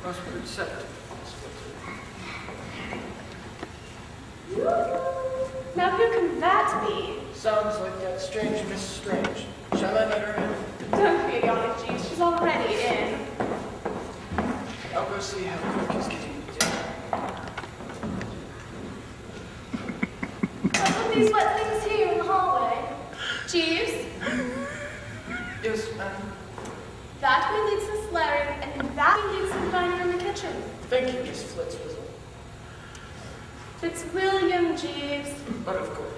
Most perceptive. Now who can that be? Sounds like that strange Miss Strange. Shall I let her in? Don't be idiotic, Jeeves. She's already in. I'll go see how quick is getting down. What's with these wet things here in the hallway? Jeeves? Yes, ma'am. That way leads to Larry, and that way leads to the dining room and kitchen. Thank you, Miss Flitzwizzle. Fitzwilliam, Jeeves. But of course.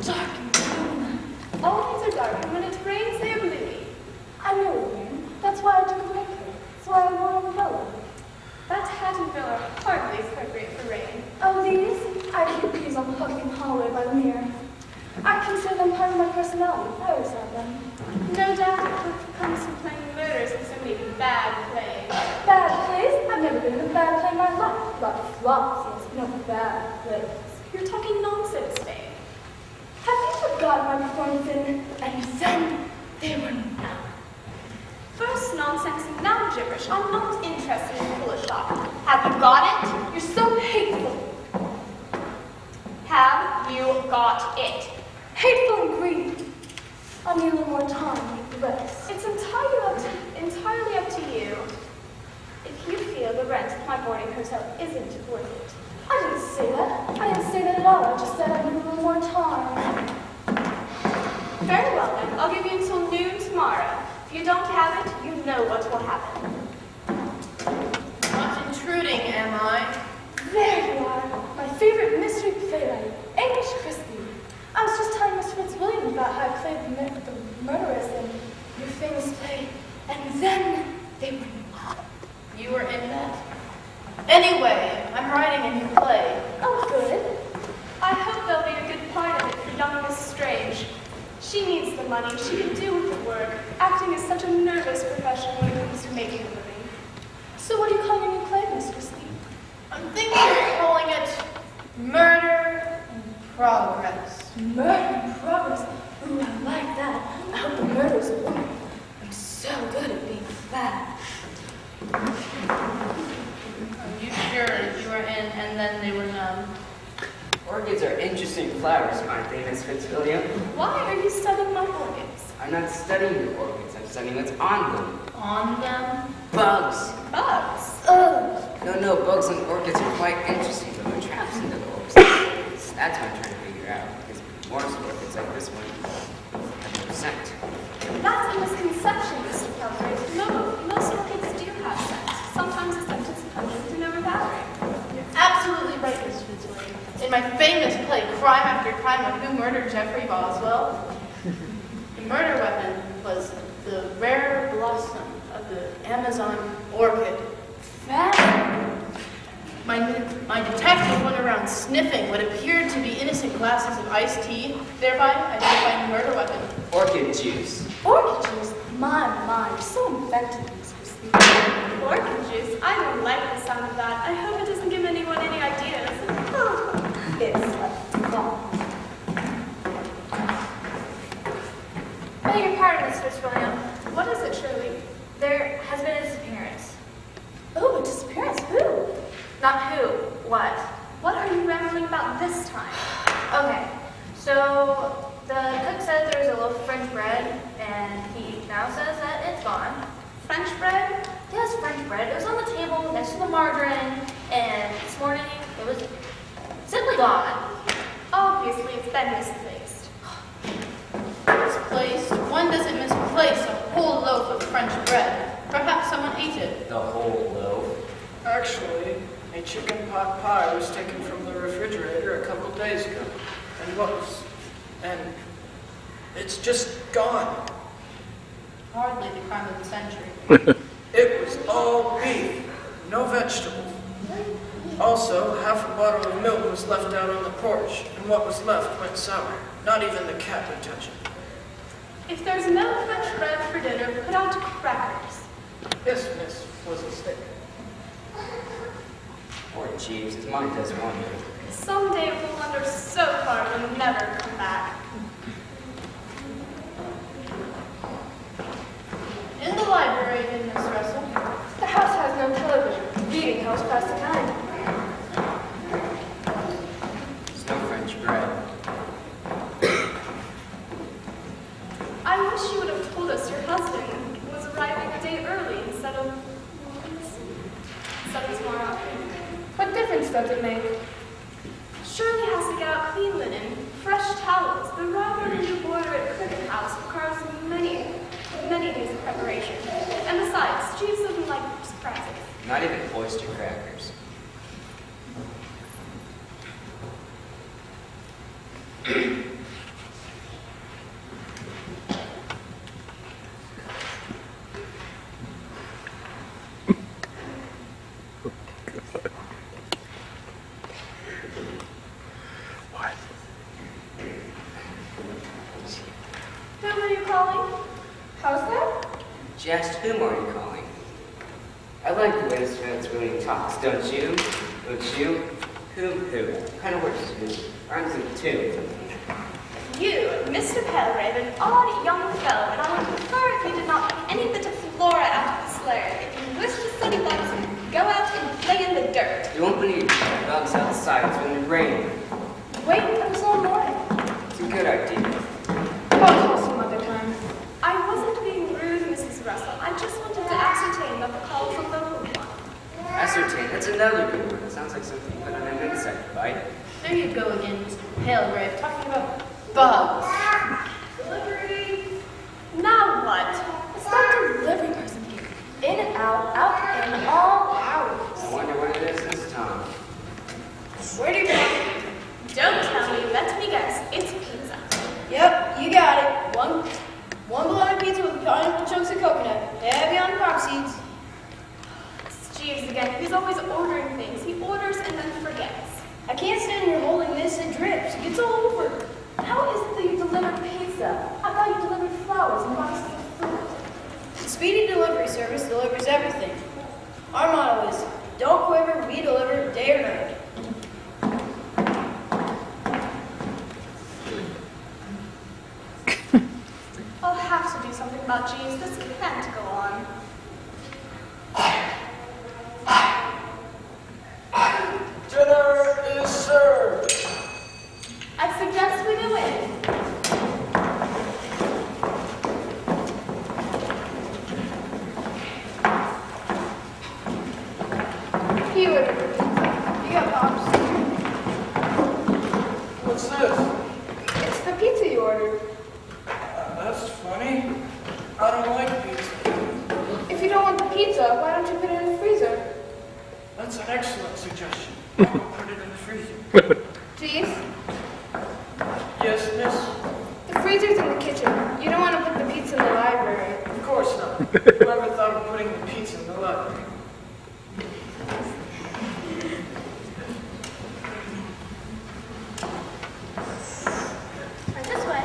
Dark and gloom. All things are dark, and when it rains, they are gloomy. I know it rain. That's why I took a break here. That's why I wore an umbrella. That hat and bill are hardly appropriate for rain. Oh, these? I keep these on the hook in the hallway by the mirror. I consider them part of my personality. I always have them. No doubt it comes from playing murders in so many bad plays. Bad plays? I've never been in a bad play in my life. A lot of flops, yes, but no bad plays. You're talking nonsense, Dave. Have you forgotten my performance in And Then They Were Not? First nonsense and now gibberish. I'm not interested in foolish talk. Have you got it? You're so hateful. Have you got it? Hateful and greedy. I'll need a little more time with the rest. It's entirely up to you. If you feel the rent of my boarding hotel isn't worth it. I didn't say that. I didn't say that at all. I just said I need a little more time. Very well then. I'll give you until noon tomorrow. If you don't have it, you know what will happen. Not intruding, am I? There you are. My favorite mystery playwright, English Christie. I was just telling Miss Fitzwilliam about how I played the murderess in your famous play, And Then They Were Not. You were in that? Anyway, I'm writing a new play. Oh, good. I hope there'll be a good part of it for young Miss Strange. She needs the money. She can do with the work. Acting is such a nervous profession when it comes to making a living. So what are you calling your new play, Miss Christie? I'm thinking of calling it Murder in Progress. Murder in Progress. Ooh, I like that. I hope the murder's a woman. I'm so good at being bad. Are you sure you were in And Then They Were None? Orchids are interesting flowers, aren't they, Miss Fitzwilliam? Why are you studying my orchids? I'm not studying the orchids, I'm studying what's on them. On them? Bugs! Bugs. Ugh. No, bugs and orchids are quite interesting, but what traps into the orchids? That's what I'm trying to figure out, because most orchids like this one have no scent. That's a misconception, Mr. Pelfrey. No, most orchids do have scent. Sometimes the scent is pungent and overpowering. You're absolutely right, Miss Fitzwilliam. In my famous play, Crime After Crime of Who Murdered Jeffrey Boswell, the murder weapon was the rare blossom of the Amazon orchid. Fascinating. My detective went around sniffing what appeared to be innocent glasses of iced tea, thereby identifying the murder weapon. Orchid juice. Orchid juice? My, you're so inventive, Miss Christie. Orchid juice? I don't like the sound of that. I hope it doesn't give anyone any ideas. It's a bomb. Beg your pardon, Miss Fitzwilliam. What is it, Shirley? There has been a disappearance. Oh, a disappearance? Who? Not who, what. What are you rambling about this time? Okay, so the cook said there was a loaf of French bread, and he now says that it's gone. French bread? Yes, French bread. It was on the table next to the margarine, and this morning it was simply gone. Obviously, it's been misplaced. Misplaced? One doesn't misplace a whole loaf of French bread. Perhaps someone ate it. The whole loaf. Actually, a chicken pot pie was taken from the refrigerator a couple days ago. And it's just gone. Hardly the crime of the century. It was all beef, no vegetables. Also, half a bottle of milk was left out on the porch, and what was left went sour. Not even the cat would touch it. If there's no French bread for dinner, put out crackers. Yes, miss, was a stick. Or Jeeves, his mind does wonder. Someday it will wander so far it will never come back. In the library in this else pass the time. There's no French bread. I wish you would have told us your husband was arriving a day early instead of tomorrow. What difference does it make? Surely has to get out clean linen, fresh towels. The robber you order at Cricket House requires many days of preparation. And besides, Jeeves doesn't like surprises. Not even oyster crackers. Who are you calling? How's that? Just whom are you calling? I like the way this man's William talks, don't you? Don't you? Who? What kind of words is who? Rhymes with two. You, Mr. Pelgrave, an odd young fellow, and I would prefer if you did not make any bit of flora out of the slur. If you wish to study bugs, go out and play in the dirt. You won't believe bugs outside, it's going to rain. Wait until morning. It's a good idea. I'll call some other time. I wasn't being rude, Mrs. Russell. I just wanted to ascertain that the call was a local one. Ascertain, that's another good one. It sounds like something you put on an insect bite. There you go again, Mr. Palegrave, talking about bugs. Delivery. Now what? It's that delivery person here. In and out in all hours. I wonder what it is this time. Where do you go? Don't tell me. Let me guess. It's pizza. Yep, you got it. One bologna pizza with pineapple chunks of coconut. Heavy on crop seeds. It's Jeeves again. He's always ordering things. He orders and then forgets. I can't stand here holding this. It drips. It gets all over. How is it that you delivered pizza? I thought you delivered flowers and boxes of fruit. Speedy delivery service delivers everything. Our motto is, don't quiver, we deliver day or night. I'll have to do something about Jeeves. This can't go on. Dinner is served. I suggest we go in. He ordered a pizza. You got pops. What's this? It's the pizza you ordered. That's funny. I don't like pizza. If you don't want the pizza, why don't you put it in the freezer? That's an excellent suggestion. I will put it in the freezer. Jeeves, Yes, miss? the freezer's in the kitchen. You don't want to put the pizza in the library. Of course not. Whoever thought of putting the pizza in the library? Right this way.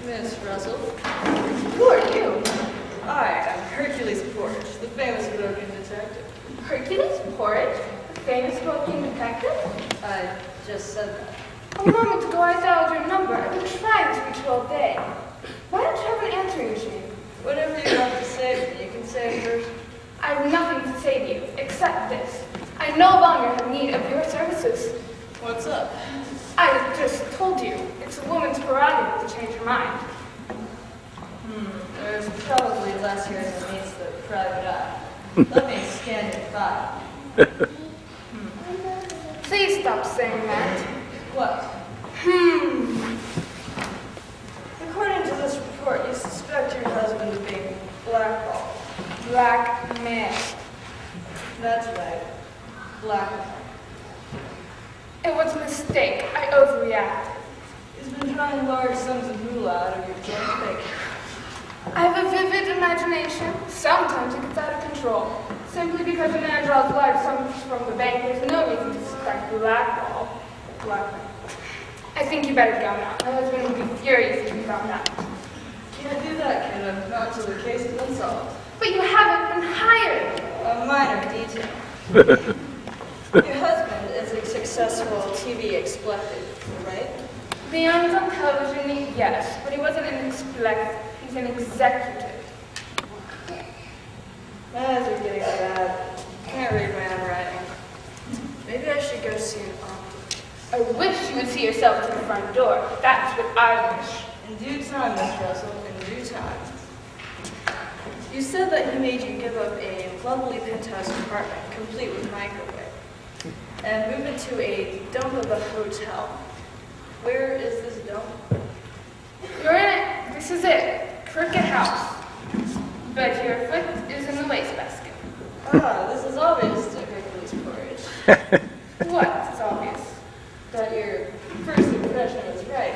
Miss Russell. Who are you? I am Hercules Porridge, the famous Broken detective. Hercules Porridge, the famous Broken detective? I just said that. A moment ago I dialed your number. I've been trying to reach you all day. Why don't you have an answering machine? Whatever you have to say to me, you can say first. I have nothing to say to you, except this. I no longer have need of your services. What's up? I just told you, it's a woman's prerogative to change her mind. There's probably less here than meets the private eye. Let me scan your file. Please stop saying that. What? According to this report, you suspect your husband of being blackballed. Blackmail. That's right. Blackballed. It was a mistake. I overreacted. He's been drawing large sums of moolah out of your joint bank. I have a vivid imagination. Sometimes it gets out of control. Simply because a man draws large sums from the bank, there's no reason to suspect blackmail. I think you better go now. My husband would be furious if he found out. Can't do that, kiddo. Not till the case has been solved. But you haven't been hired. A minor detail. Your husband is a successful TV executive, right? Beyond on television, yes, but he wasn't an executive. He's an executive. As are getting bad. Come would see yourself to the front door. That's what I wish. In due time, Miss Russell, in due time. You said that he made you give up a lovely penthouse apartment, complete with microwave, and move into a dump of a hotel. Where is this dump? You're in it. This is it. Cricket House. But your foot is in the wastebasket. Ah, this is obvious to Hercules Porridge. What is obvious? That your first impression was right.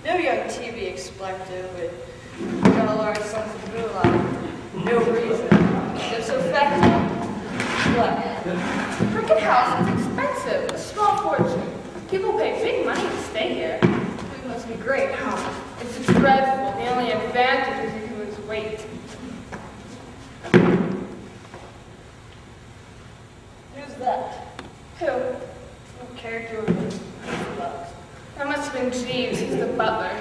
No young TV explective with got a large sense of moolah. No reason. Just effective. What? Cricket House is expensive. A small fortune. People pay big money to stay here. Food must be great, huh? It's dreadful. The only advantage is you can lose weight. Who's that? Who? What character was this? That must have been Jeeves. He's the butler.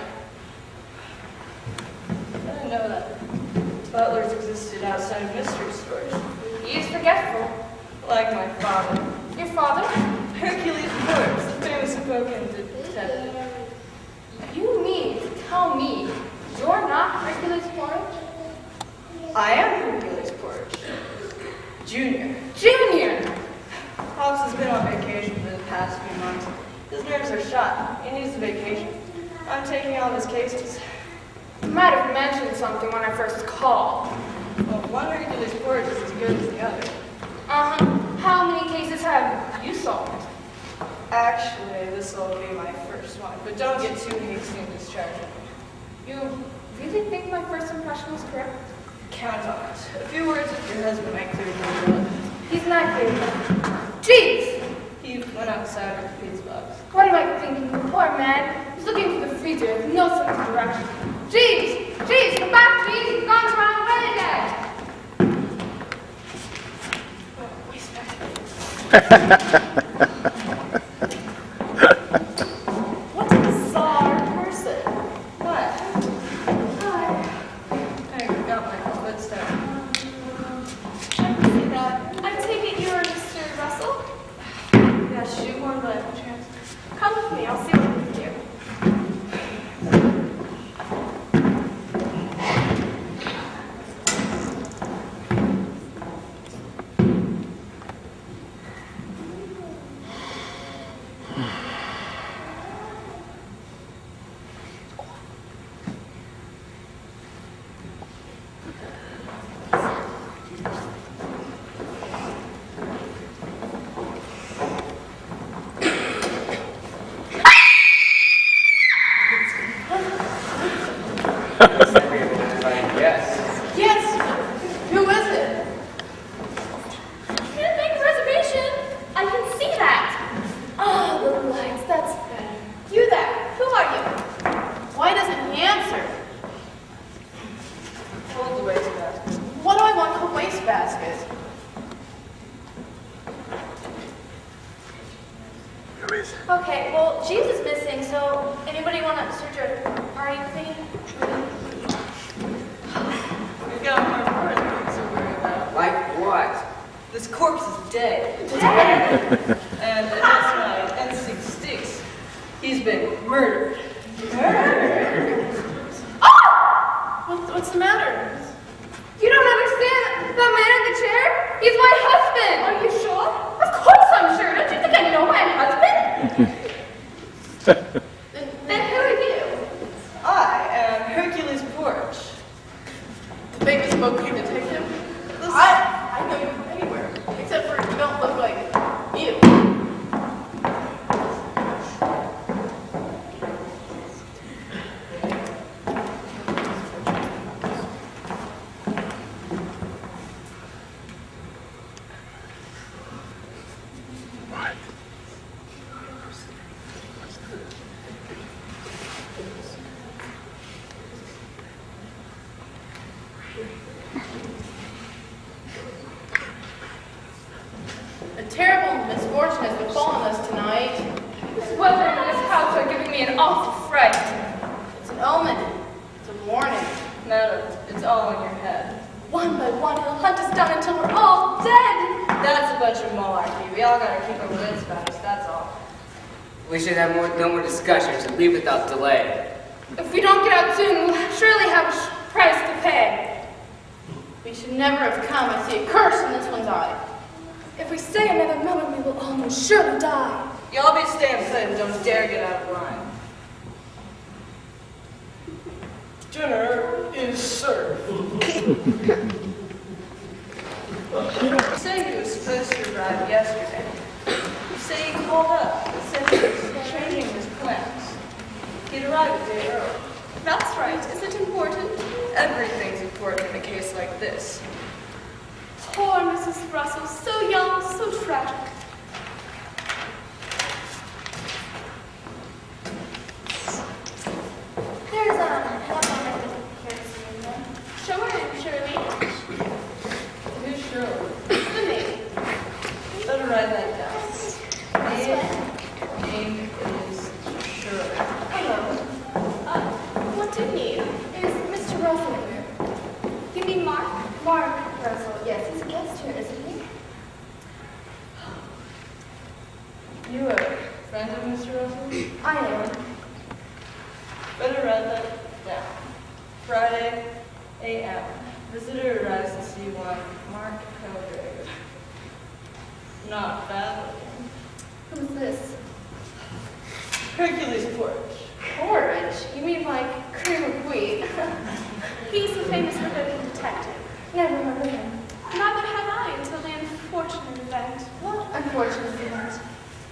I didn't know that butlers existed outside of mystery stores. He is forgetful. Like my father. Your father? Hercules Porridge, the famous Spoken detective. You mean to tell me you're not Hercules Porridge? I am Hercules Porridge. Junior. Junior! Pops has been on vacation for the past few months. His nerves are shot. He needs a vacation. I'm taking on his cases. You might have mentioned something when I first called. Well, one Hercules Porridge is as good as the other. Uh-huh. How many cases have you solved? Actually, this will be my first one, but don't get too hasty in discharging me. You really think my first impression was correct? Count on it. A few words with your husband might clear things up. He's not here. Jeez! He went outside with the pizza box. What am I thinking? The poor man. He's looking for the freezer with no sense of direction. Jeeves! Jeeves, come back, Jeeves! He's gone the wrong way again! What a bizarre person. What? I got my footstep. I can see that. I take it you're Mr. Russell? Yeah, shoehorn by any chance. Come with me, I'll see what we can do. Yes. Yes! Who is it? You didn't make a reservation. I can see that. Ah, the lights, that's better. You there. Who are you? Why doesn't he answer? Hold the wastebasket. What do I want with a wastebasket? Okay, well, Jeeves is missing, so anybody want to search a party thing? We've got more important things to worry about. Like what? This corpse is dead. And that's my instinct sticks. He's been murdered. What's the matter? You don't understand? That man in the chair? He's my husband! Are you sure? Of course I'm sure. Don't you think I know my husband? Then who are you? I am Hercules Porridge. The famous smoking detective? This- I know you from anywhere, except for you don't look like you. A terrible misfortune has befallen us tonight. This weather and this house are giving me an awful fright. It's an omen. It's a warning. No, it's all in your head. One by one, he'll hunt us down until we're all dead. That's a bunch of malarkey. We all gotta keep our wits about us, that's all. We should have no more discussions and leave without delay. If we don't get out soon, we'll surely have a price to pay. We should never have come. I see a curse in this one's eye. If we stay another moment, we will all most surely die. Y'all be staying put and don't dare get out of line. Dinner is served. You say he was supposed to arrive yesterday. You say he called up and said he was changing his plans. He'd arrive a day early. That's right. Is it important? Everything's important in a case like this. Poor Mrs. Russell, so young, so tragic. There's an appointment here soon then. Show her in, Shirley. Who's Shirley? The maid. Better write that down. Name is Shirley. Hello. What do you need? Is Mr. Russell here? You mean Mark? Mark Russell, yes, he's a guest here, isn't he? You a friend of Mr. Russell? I am. Better write that down. Friday, 8 a.m. Visitor arrives to see one Mark Pelgrave. Not bad looking. Who's this? Hercules Porch. Porridge? You mean like cream of wheat? He's the famous forbidden detective. Never heard of him. Neither had I until the unfortunate event. What unfortunate event?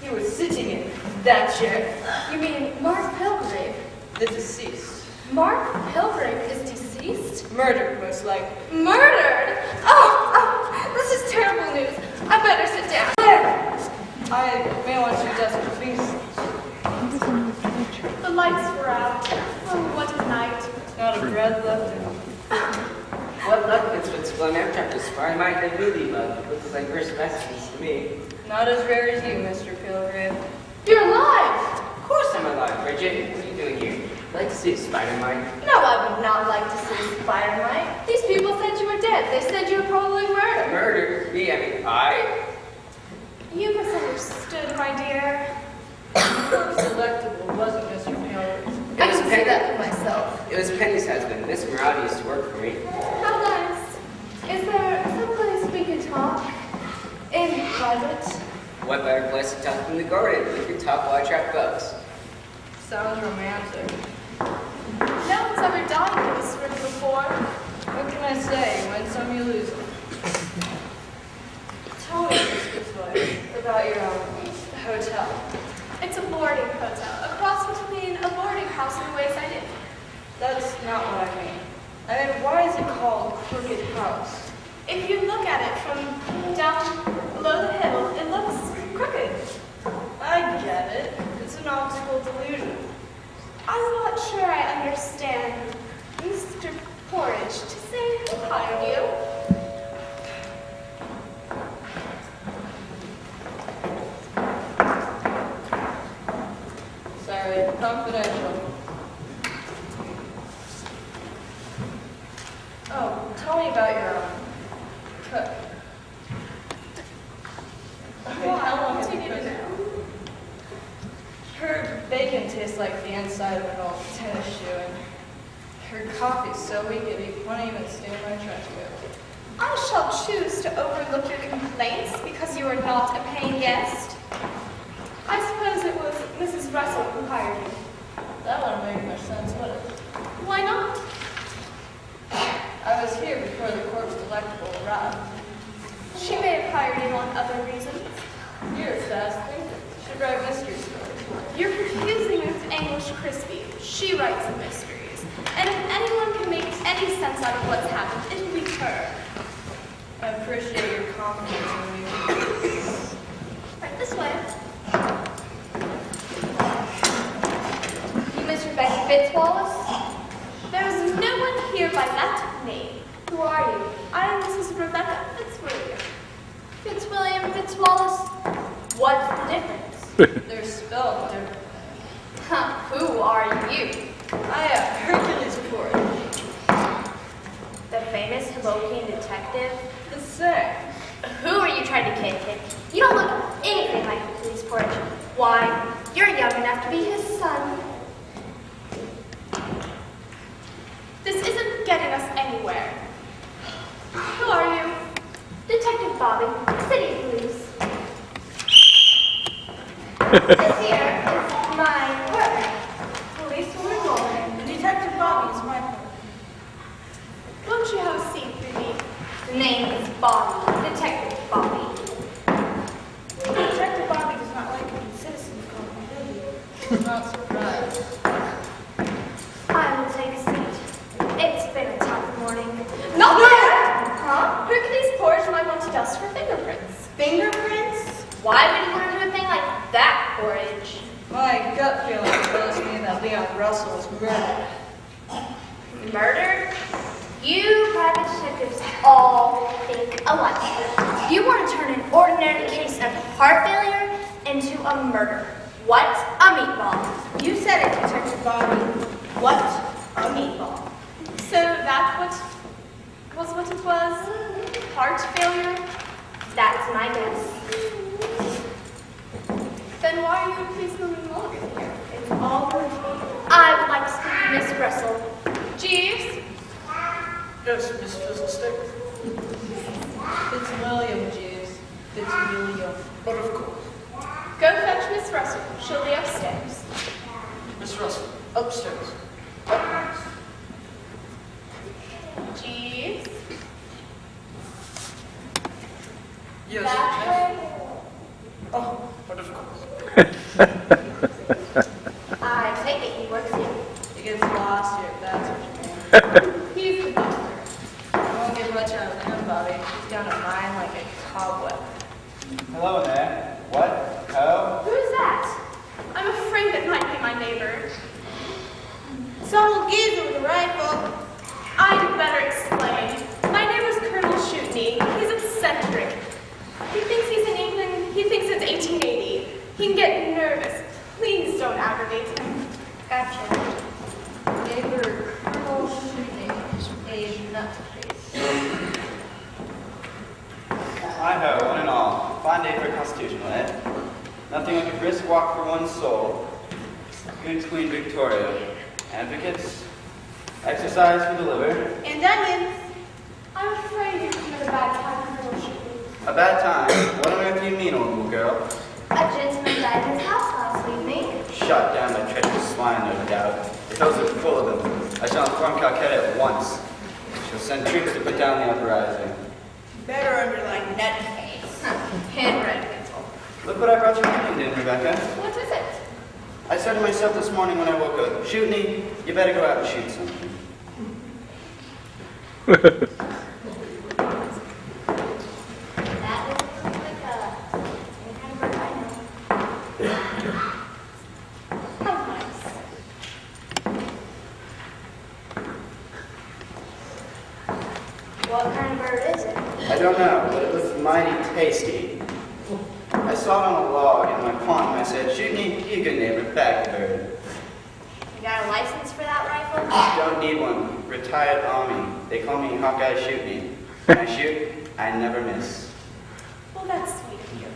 He was sitting in that chair. You mean Mark Pelgrave? The deceased. Mark Pelgrave is deceased? Murdered, most likely. Murdered? Oh, this is terrible news. I better sit down. I may want you desperate things. The lights were out. Oh, what a night. Not a bread left in him. What luck, Miss Fitzwilliam. After I was far, I might have really luck. It looks like first specimens to me. Not as rare as you, Mr. Pilgrim. You're alive! Of course I'm alive, Bridget. What are you doing here? I'd like to see a spider mite. No, I would not like to see a spider mite. These people said you were dead. They said you were probably murdered. Murder? Me? I mean, I? You misunderstood, my dear. Delectable, wasn't Mr. Pilgrim? I can say that for myself. It was Penny's husband. Miss Morality used to work for me. How nice. Is there someplace we could talk? In private? What better place to talk than the garden? We could talk while I trap bugs. Sounds romantic. No one's ever died in this room before. What can I say? Win some, you lose them. Tell me, Miss Fitzwilliam, about your hotel. It's a boarding hotel, a cross between a boarding house and a wayside inn. That's not what I mean. I mean, why is it called Crooked House? If you look at it from down below the hill, it looks crooked. I get it. It's an optical delusion. I'm not sure I understand, Mr. Porridge, to say who hired you. Sorry, confidential. Oh, tell me about your cook. How long What has do you it need to been? know? Her bacon tastes like the inside of an old tennis shoe, and her coffee's so weak it won't even stay in my trench coat. I shall choose to overlook your complaints because you are not a paying guest. I suppose it was Mrs. Russell who hired you. That wouldn't make much sense, would it? Why not? I was here before the corpse delectable arrived. She may have hired you on other reasons. You're a fast thinker. Should write mystery stories. You're confusing her with English Crispy. She writes the mysteries. And if anyone can make any sense out of what's happened, it'll be her. I appreciate your confidence in me. Right this way. You Mr. Becky Fitzwallace? There's no one here by that name. Who are you? I am Mrs. Rebecca Fitzwilliam. Fitzwilliam Fitzwallace? What's the difference? They're spelled differently. Huh, who are you? I am Hercules Porridge. The famous Hoboken detective? The same. Who are you trying to kid? You don't look anything like a police porridge. Why, you're a young Detective Bobby, City Police. This here is my partner, Policewoman Woman. Detective Bobby is my partner. Won't you have a seat, Ruby? The name is Bobby, Detective Bobby. Detective Bobby does not like when citizens call him Billy. Not surprised. I will take a seat. It's been a tough morning. Not bad! Huh? Hercules Porridge might want to dust for fingerprints. Fingerprints? Why would you want to do a thing like that, Porridge? My gut feeling tells me that Leon Russell was murdered. Murdered? You private detectives all think alike. You want to turn an ordinary case of heart failure into a murder. What a meatball. You said it, Detective Bobby. What a meatball. So that's what it was? Heart failure? That's my guess. Then why are you and Policewoman Mulligan here? It's all for me. I would like to speak to Miss Russell. Jeeves? Yes, Miss Fizzlestick. Fitzwilliam, Jeeves. Fitzwilliam. But of course. Go fetch Miss Russell. She'll be upstairs. Miss Russell, upstairs. Up next. Jeeves? Yes. That way? Oh, but of course. I take it he works here. He gets lost here, if that's what you mean. He's the butler. I won't get much out of him, Bobby. He's got a mind like a cobweb. Hello there. What? Oh? Who's that? I'm afraid it might be my neighbor. Some old geezer with a rifle. I'd better explain. My neighbor's Colonel Shootney. He's eccentric. He thinks he's in England. He thinks it's 1880. He can get nervous. Please don't aggravate him. Gotcha. Neighbor Colonel Shootney, a nutcase. Hi-ho, one and all. Fine day for a constitutional, eh? Nothing like a brisk walk for one's soul. Good Queen Victoria. Advocates. Exercise for the liver. And onions. I'm afraid you've come at a bad time, Colonel Shootney. A bad time. What on earth do you mean, old girl? A gentleman died in his house last evening. Shot down by treacherous swine, no doubt. The hills are full of them. I shall inform Calcutta at once. She'll send troops to put down the uprising. Better underline nutcase. Handwriting, it's all. Look what I brought you in, Rebecca. What is it? I said to myself this morning when I woke up, Shootney, you better go out and shoot something. That looks like a kind of bird I know. How nice. What kind of bird is it? I don't know, but it looks mighty tasty. I saw it on a log in my pond and I said, Shootney, you good neighbor, back the bird. You got a license for that rifle? Don't need one. Retired Army. They call me Hawkeye Shootney. When I shoot, I never miss. Well, that's sweet of you.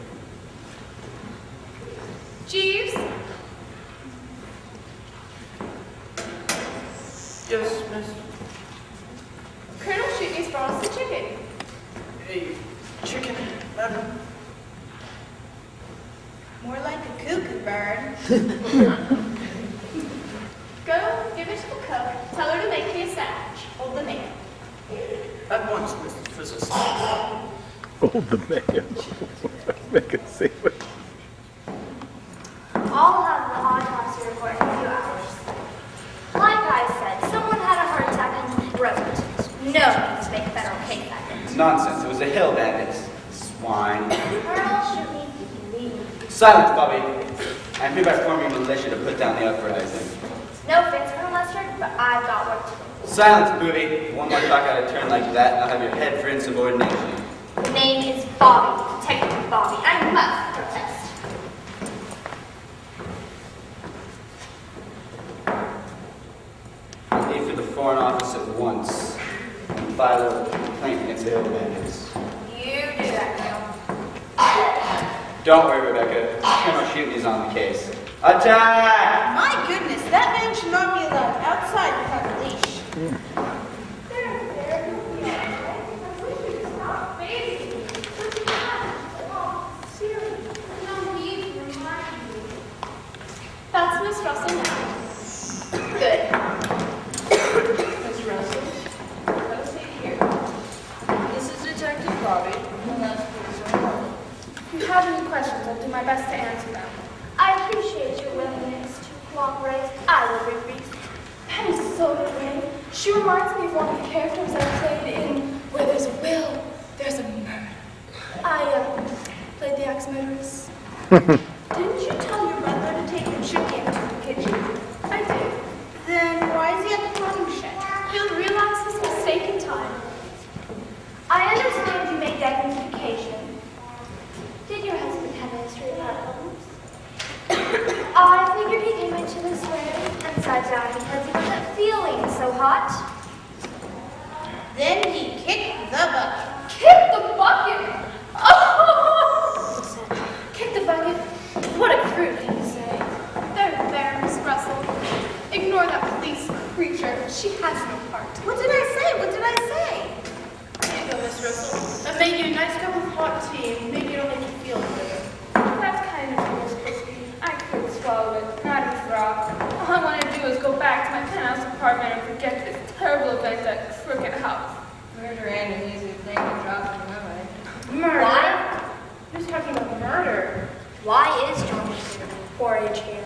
Jeeves? Yes, Miss. Colonel Shootney's brought us the chicken. A chicken, madam. More like a cuckoo bird. Go, give it to the cook. Tell her to make me a sandwich. Hold the mayo. At once, Mrs. Fizzlestick. Hold the mayo. Make a sandwich. I'll have the autopsy report in a few hours. Like I said, someone had a heart attack and wrote it. No need to make a federal case out of It's it. nonsense. It was the hill bandits. Swine. Colonel should be believed. Silence, Bobby. I'm hereby forming a militia to put down the uprising. No offense, Colonel Lester, but I've got work to do. Silence, booby. One more talk out of turn like that, and I'll have your head for insubordination. The name is Bobby, Detective Bobby. I must protest. Leave for the Foreign Office at once and file a complaint against the hill bandits. You do that, Colonel. Don't worry, Rebecca. Colonel Shootney's on the case. Attack! My goodness, that man should not be allowed outside without a leash. There, don't be all right. I wish you'd stop bathing. Such Detective Bobby, and that's what If you have any questions, I'll do my best to answer them. I appreciate your willingness to cooperate. I will be brief. Penny's so great. She reminds me of one of the characters I played in Where There's a Will, There's a Murder. I played the ex-murderess. Didn't you tell your brother to take the chicken to the kitchen? I did. Then why is he at the potting shed? He'll realize his mistake in time. I understand you made that communication. Did your husband have a history of heart problems? I figured he came into this room and sat down because he wasn't feeling so hot. Then he kicked the bucket. Kick the bucket! Oh! Kick the bucket. What a crude thing to say. There, Miss Russell. Ignore that police creature. She has no heart. What did I say? What did I say? Here you go, Miss Russell. I made you a nice cup of hot tea, and maybe it'll make you feel better. That's kind of Miss Crispy. I could swallow it, not a drop. All I want to do is go back to my penthouse apartment and forget this terrible event at Crooked House. Murder ain't an easy thing to drop in my way. Murder? Why? Who's talking about murder? Why is John Porridge here?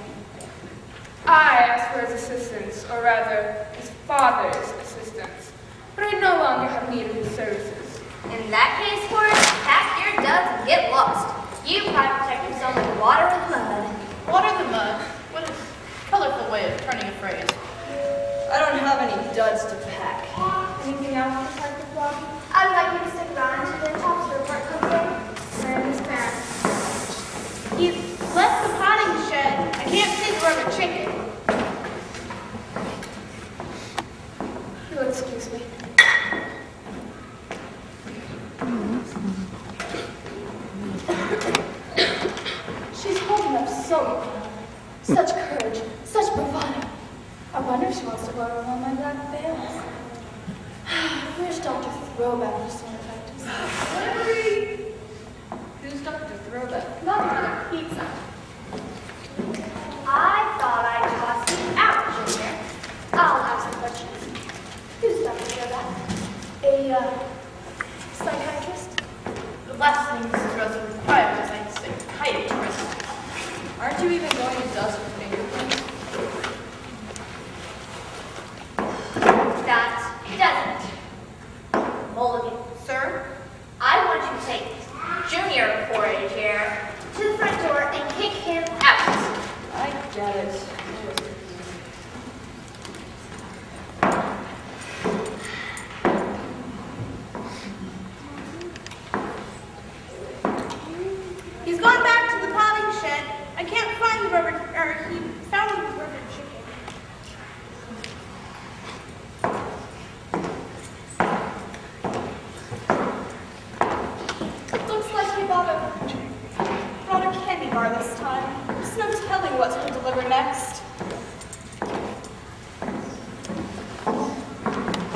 I asked for his assistance, or rather, his father's assistance. But I no longer have need of his services. In that case, Porridge, pack your duds and get lost. You private detectives only water with mud. Water the mud. What a colorful way of turning a phrase. I don't have any duds to pack. Anything else, Detective Bobby? I would like you to stick around until the top report comes in. I understand. He's left the potting shed. I can't see the rubber chicken. You'll excuse me. She's holding up so well. Such courage, such bravado. I wonder if she wants to borrow one of my black veils. Where's Dr. Throwback for summer practice? Delivery! Who's Dr. Throwback? Not another pizza. I thought I'd toss you out, Junior. I'll ask the questions. Who's Dr. Throwback? A, psychiatrist? The last thing Mrs. Russell required is a psychiatrist. Aren't you even going to dust with fingerprints? That doesn't. Mulligan. Sir? I want you to take Junior Porridge here to the front door and kick him out. I get it. He's gone back to the potting shed. I can't find the rubber, or he found the rubber chicken. Looks like he brought a candy bar this time. There's no telling what he'll deliver next.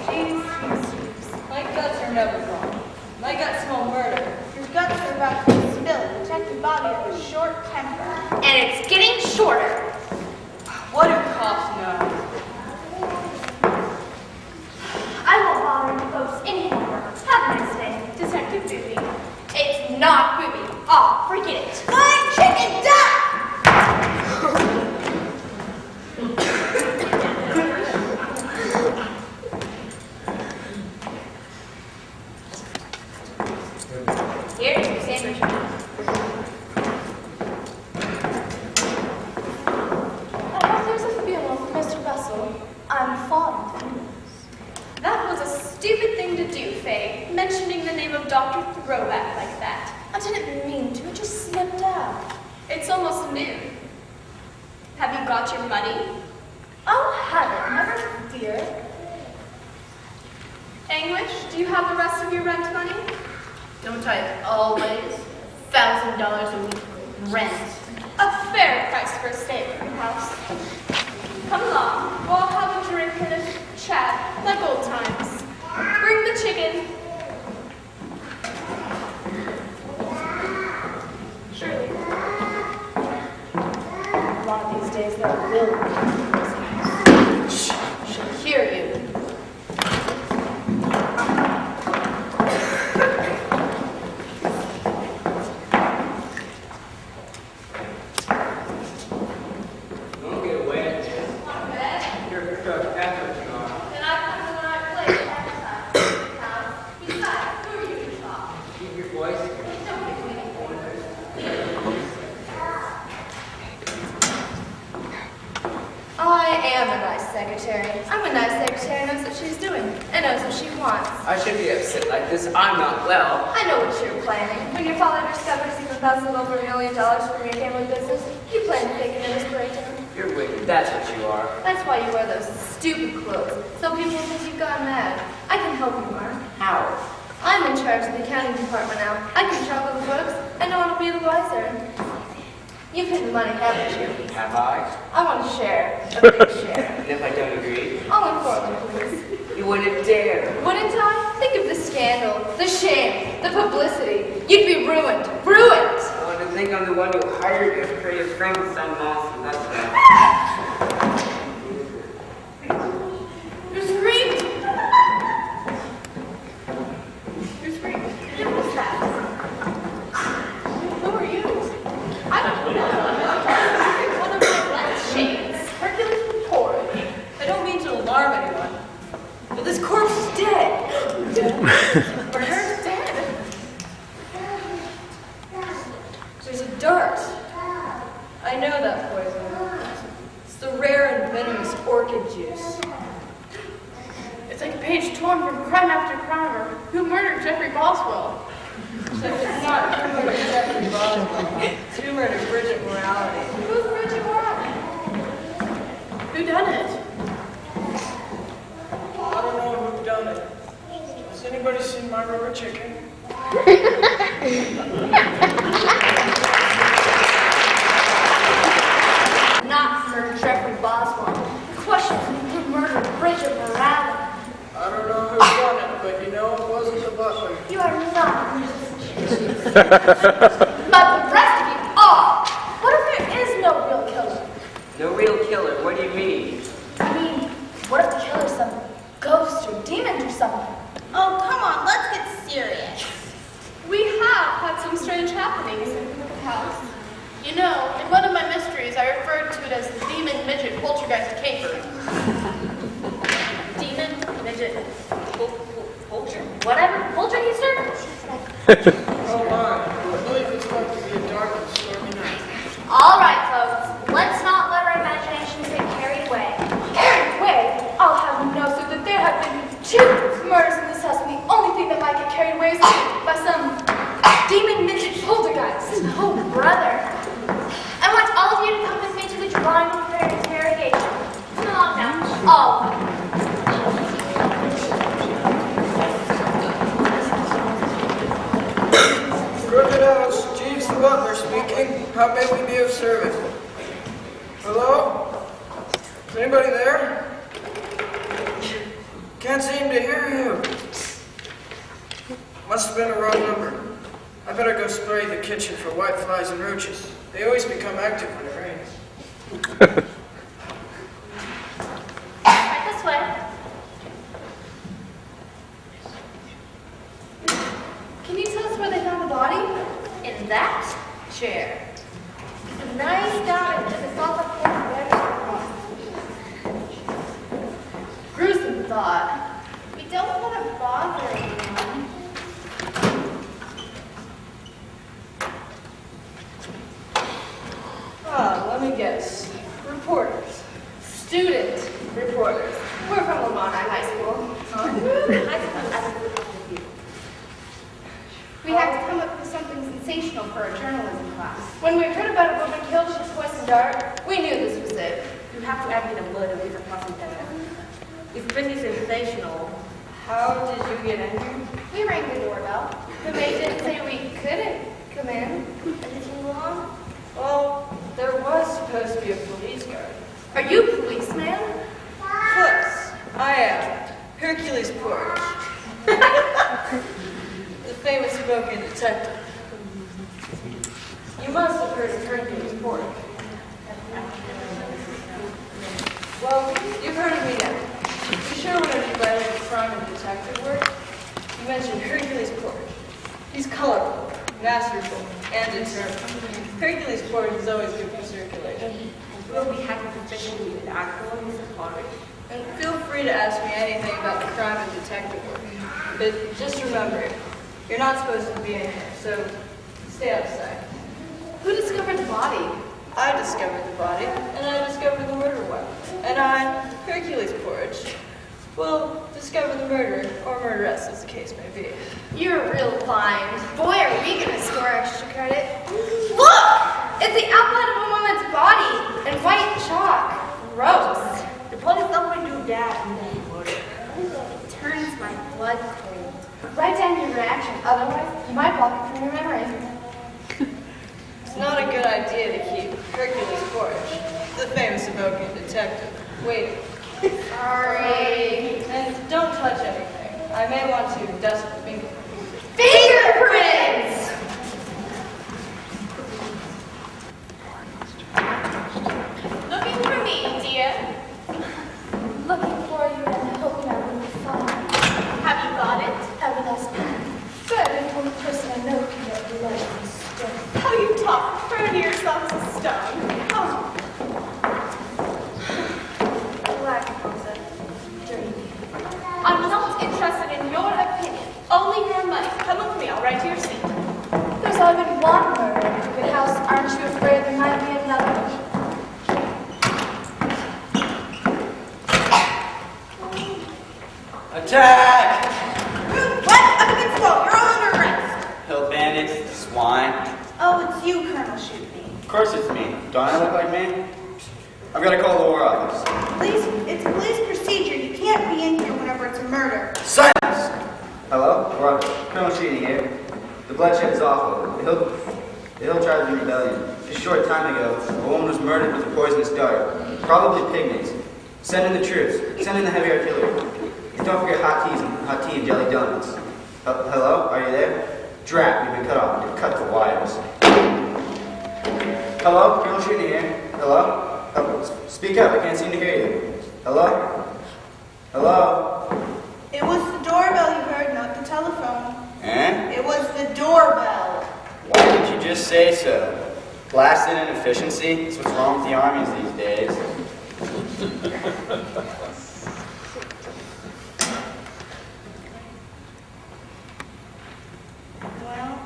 Jeez. My guts are never wrong. My guts smell murder. Your guts are about to be spilled. Detective Bobby has a short temper. And it's getting shorter. What do cops know? I won't bother you folks anymore. Have a nice day. Detective Booby. It's not Booby. Oh, forget it. My chicken duck! Here's your sandwich. I hope there's a funeral for Mr. Russell. I'm fond of funerals. That was a stupid thing to do, Faye, mentioning the name of Dr. Throwback like that. I didn't mean to, it just slipped out. It's almost noon. Have you got your money? I'll have it, never fear. Anguish, do you have the rest of your rent money? Don't I always? $1,000 a week rent. A fair price for a stay-at-home house. Come along, we'll have a drink and a chat, like old times. Bring the chicken. Surely. One of these days there will be. Shh, she'll hear you. am a nice secretary. I'm a nice secretary who knows what she's doing and knows what she wants. I should be upset like this. I'm not well. I know what you're planning. When your father discovers you've embezzled over $1 million from your family business, you plan to take it in his breakdown. You're wicked. That's what you are. That's why you wear those stupid clothes, so people think you've gone mad. I can help you, Mark. How? I'm in charge of the accounting department now. I can trouble the books, and no one will be the wiser. You've hidden the money, haven't you? Have I? I want a share, a big share. And if I don't agree? I'll inform the police. You wouldn't dare. Wouldn't I? Think of the scandal, the shame, the publicity. You'd be ruined. Ruined! I want to think I'm the one who hired your creative Frankenstein monster. That's that. You're screaming! You're screaming. What was that? Who are you? I don't know. One of my shades. Hercules from Torah. I don't mean to alarm anyone, but this corpse is dead. Or her dead. There's a dart. I know that poison. It's the rare and venomous orchid juice. It's like a page torn from Crime After Crime or Who Murdered Jeffrey Boswell. Except it's not who murdered Jeffrey Boswell. It's who murdered Bridget Morality. Who's Bridget Morality? Who done it? I don't know who done it. Has anybody seen my rubber chicken? Not murdered Jeffrey Boswell. The question is who murdered Bridget Morality. I don't know who done it, but you know it wasn't the butler. You are not but the rest of you are. What if there is no real killer? No real killer. What do you mean? I mean, what if the killer's some ghost or demon or something? Oh, come on, let's get serious. We have had some strange happenings in the house. You know, in one of my mysteries, I referred to it as the demon midget poltergeist caper. Demon, midget, vulture, whatever, poltergeister? Oh my, I believe it's going to be a dark and stormy night. All right, folks, let's not let our imaginations get carried away. Carried away? I'll have you know, so that there have been 2 murders in this house, and the only thing that might get carried away is by some demon midget poltergeist. Oh, brother. I want all of you to come with me to the drawing room for an interrogation. Come along now, all of you. Crooked House, Jeeves the butler speaking. How may we be of service? Hello? Is anybody there? Can't seem to hear you. Must have been a wrong number. I better go spray the kitchen for whiteflies and roaches. They always become active when it rains. Right this way. Can you tell us where they found the body? In that chair. It's a nice guy with a soft Gruesome thought. We don't want to bother anyone. Let me guess. Reporters. Student reporters. We're from Lamont High School. We had to come up with something sensational for our journalism class. When we heard about a woman killed with a poison dart, we knew this was it. You have to add me the blood of different crossing better. It's pretty sensational. How did you get in here? We rang the doorbell. The maid didn't say we couldn't come in. And did you belong? Well, there was supposed to be a police guard. Are you a policeman? Close. I am. Hercules Porridge. The famous Smoking detective. You must have heard of Hercules Porridge. Well, you've heard of me now. Be sure whenever you write like crime and detective work, you mention Hercules Porridge. He's colorful, masterful, and determined. Hercules Porridge is always good for circulation. Will we have a profession with alcohol in this party? And feel free to ask me anything about the crime and detective work. But just remember, you're not supposed to be in here, so stay outside. Who discovered the body? I discovered the body, and I discovered the murder weapon. And I, Hercules Porridge, will discover the murderer or murderess, as the case may be. You're a real find. Boy, are we gonna score extra credit. Look! It's the outline of a woman's body in white chalk. Gross. The police always do that in that order. It turns my blood cold. Write down your reaction, otherwise you might block it from your memory. It's not a good idea to keep Hercules Porridge, the famous Avokian detective, waiting. Sorry. And don't touch anything. I may want to dust the fingerprints. Fingerprints! Looking for me, dear. Looking for you and hoping I will find Have you got it? evidence. Good, if one person I know can get the light of the stone. How you talk, referring to yourself as a stone. Oh. Black closet. Dirty. I'm not interested in your opinion, only your money. Come with me, I'll write to your seat. There's only been one murder in Crooked House. Aren't you afraid there might be another? Attack! What? Up against the wall. You're all under arrest. Hill bandits, swine. Oh, it's you, Colonel Shootme. Of course it's me. Don't I look like me? I've got to call the War Office. It's police procedure. You can't be in here whenever it's a murder. Silence! Hello? War Office. Colonel Sheeting here. The bloodshed is awful. The hill tribe is in rebellion. Just a short time ago, a woman was murdered with a poisonous dart. Probably pygmies. Send in the troops. Send in the heavy artillery. And don't forget hot tea and jelly donuts. Hello? Are you there? Drat, we've been cut off. We've cut the wires. Hello? Colonel Shooting here. Hello? Speak up, I can't seem to hear you. Hello? Hello? It was the doorbell you heard, not the telephone. Eh? It was the doorbell. Why didn't you just say so? Blasted inefficiency? That's what's wrong with the armies these days. Well,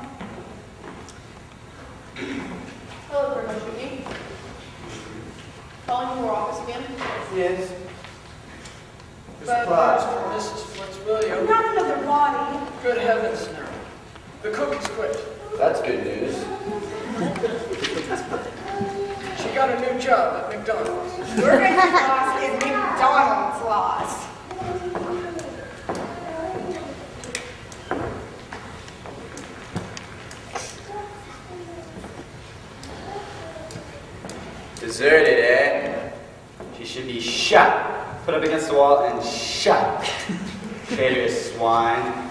Hello, Colonel Shootme. Calling your office again? Yes. Bad news for Mrs. Fitzwilliam. not another body. Good heavens, no. The cook has quit. That's good news. She got a new job at McDonald's. Your guys' loss is McDonald's loss. Deserted, eh? She should be shot. Put up against the wall and shot. Traitorous swine.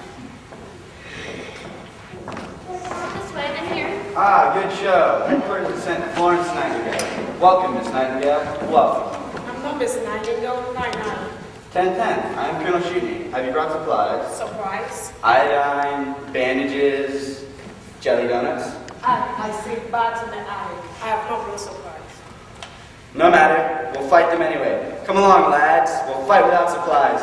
This way, then here. Ah, good show. Headquarters has sent Florence Nightingale. Welcome, Miss Nightingale. Welcome. I'm not Miss Nightingale, 9-9. 1010. I am Colonel Shooting. Have you brought supplies? Surprise. Iodine, bandages, jelly donuts. I see bats in the attic. I have no real surprise. No matter. We'll fight them anyway. Come along, lads. We'll fight without supplies